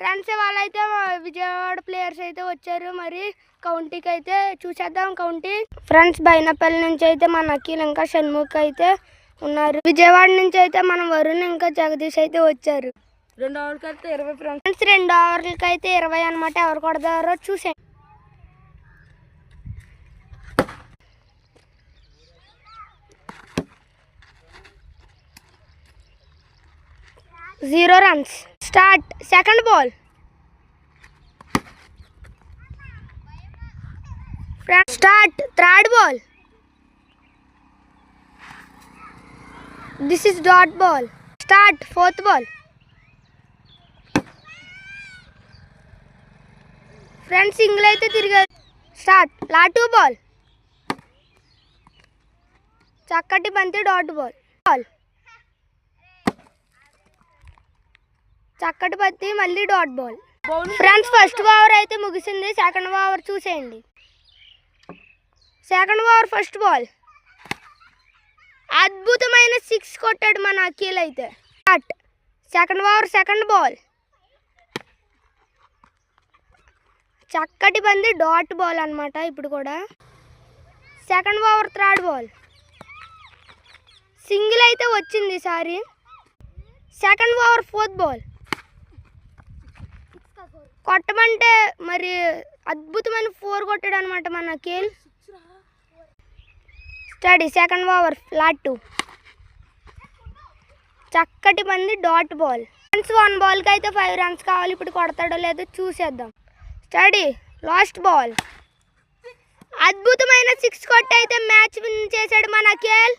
Friends వాళ్ళైతే Vijayawada players అయితే వచ్చారు. మరి కౌంటీకి అయితే చూసేద్దాం. కౌంటీ ఫ్రెండ్స్ బైనపల్లి నుంచి అయితే మన అఖిల్ ఇంకా షణ్ముఖ్ అయితే ఉన్నారు. విజయవాడ నుంచి అయితే మన వరుణ్ ఇంకా జగదీష్ అయితే వచ్చారు. 2 ఓవర్లకి అయితే 20 ఫ్రెండ్స్ 2 ఓవర్లకి అయితే 20 అనమాట. ఎవరు కొడతారో చూసే 0 runs. Start. Second ball. Start. Third ball. This is dot ball. Start. Fourth ball. Friends, single అయితే తిరిగారు. Start. Latu ball. చక్కటి బంతి డాట్ బాల్. చక్కటి బంతి మళ్ళీ dot ball. Friends first over అయితే ముగిసింది. సెకండ్ ఓవర్ చూసేయండి. సెకండ్ ఓవర్ ఫస్ట్ బాల్ అద్భుతమైన 6 కొట్టాడు మన అఖిల్ అయితే. Start. Second over second ball చక్కటి బంతి డాట్ బాల్ అన్నమాట. ఇప్పుడు కూడా second over third ball single అయితే వచ్చింది ఈసారి. సెకండ్ ఓవర్ ఫోర్త్ బాల్ కొట్టమంటే మరి అద్భుతమైన 4 కొట్టాడు అనమాట మన Akhil. Study. Second over flat 2 చక్కటి బంతి డాట్ బాల్. ఫ్రెండ్స్ 1 బాల్కి అయితే 5 runs కావాలి. ఇప్పుడు కొడతాడో లేదో చూసేద్దాం. స్టడీ. లాస్ట్ బాల్ అద్భుతమైన 6 కొట్టి అయితే మ్యాచ్ విన్ చేశాడు మన అఖిల్.